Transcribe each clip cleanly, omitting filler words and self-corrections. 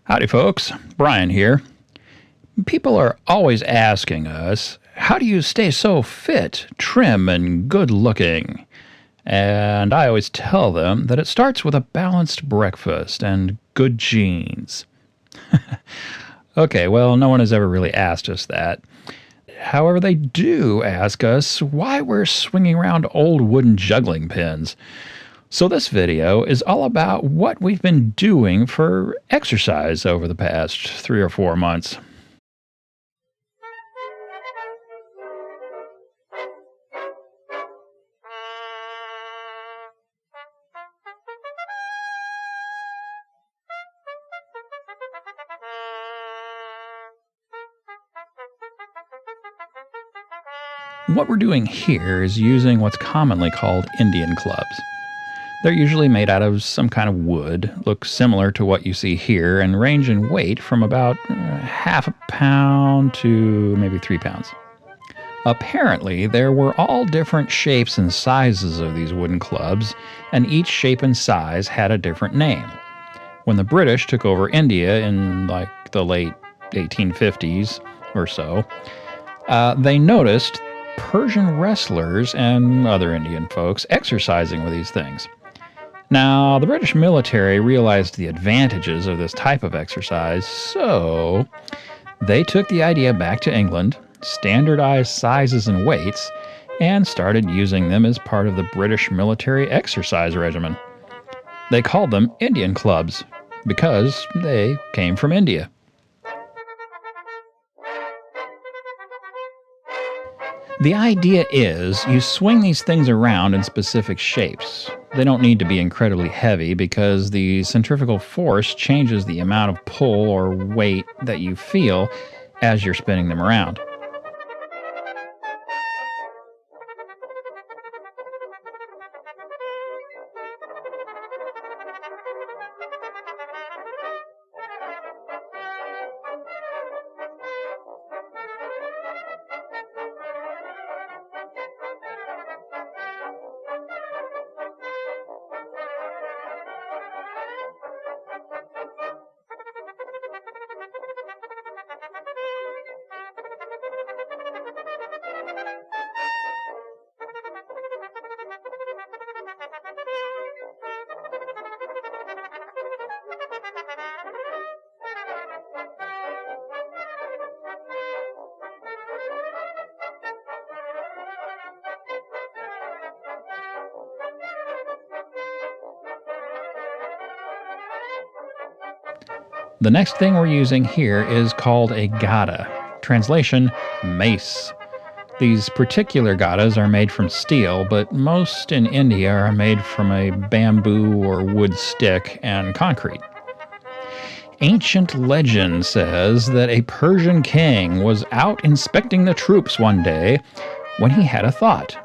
Howdy, folks. Brian here. People are always asking us, how do you stay so fit, trim, and good looking? And I always tell them that it starts with a balanced breakfast and good genes. Okay, well, no one has ever really asked us that. However, they do ask us why we're swinging around old wooden juggling pins. So this video is all about what we've been doing for exercise over the past 3 or 4 months. What we're doing here is using what's commonly called Indian clubs. They're usually made out of some kind of wood, look similar to what you see here, and range in weight from about half a pound to maybe 3 pounds. Apparently, there were all different shapes and sizes of these wooden clubs, and each shape and size had a different name. When the British took over India in the late 1850s or so, they noticed Persian wrestlers and other Indian folks exercising with these things. Now, the British military realized the advantages of this type of exercise, so they took the idea back to England, standardized sizes and weights, and started using them as part of the British military exercise regimen. They called them Indian clubs because they came from India. The idea is you swing these things around in specific shapes. They don't need to be incredibly heavy because the centrifugal force changes the amount of pull or weight that you feel as you're spinning them around. The next thing we're using here is called a Gada. Translation, mace. These particular Gadas are made from steel, but most in India are made from a bamboo or wood stick and concrete. Ancient legend says that a Persian king was out inspecting the troops one day when he had a thought.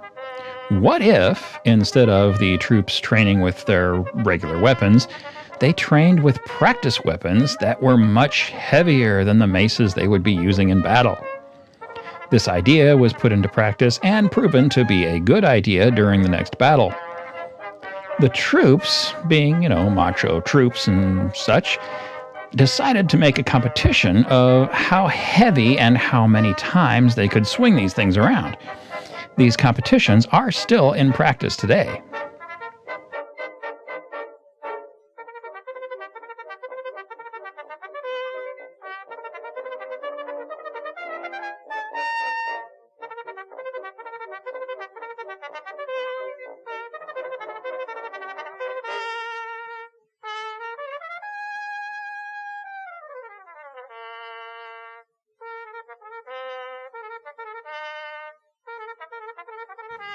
What if, instead of the troops training with their regular weapons, they trained with practice weapons that were much heavier than the maces they would be using in battle? This idea was put into practice and proven to be a good idea during the next battle. The troops, being, macho troops and such, decided to make a competition of how heavy and how many times they could swing these things around. These competitions are still in practice today.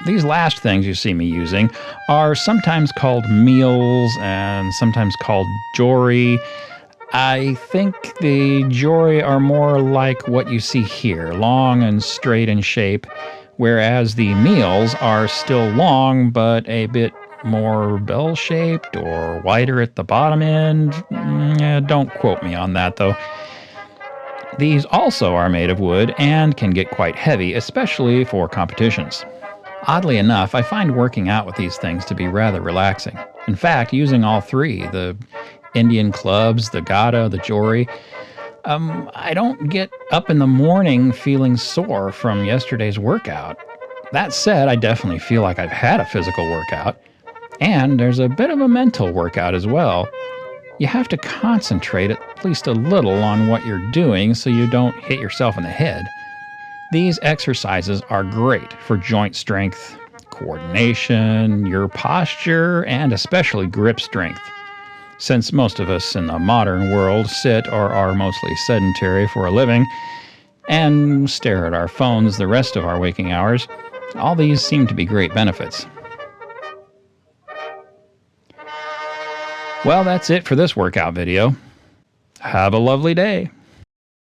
These last things you see me using are sometimes called Meels and sometimes called Jori. I think the Jori are more like what you see here, long and straight in shape, whereas the Meels are still long but a bit more bell-shaped or wider at the bottom end. Don't quote me on that, though. These also are made of wood and can get quite heavy, especially for competitions. Oddly enough, I find working out with these things to be rather relaxing. In fact, using all three, the Indian clubs, the Gada, the Jori, I don't get up in the morning feeling sore from yesterday's workout. That said, I definitely feel like I've had a physical workout. And there's a bit of a mental workout as well. You have to concentrate at least a little on what you're doing so you don't hit yourself in the head. These exercises are great for joint strength, coordination, your posture, and especially grip strength. Since most of us in the modern world sit or are mostly sedentary for a living and stare at our phones the rest of our waking hours, all these seem to be great benefits. Well, that's it for this workout video. Have a lovely day.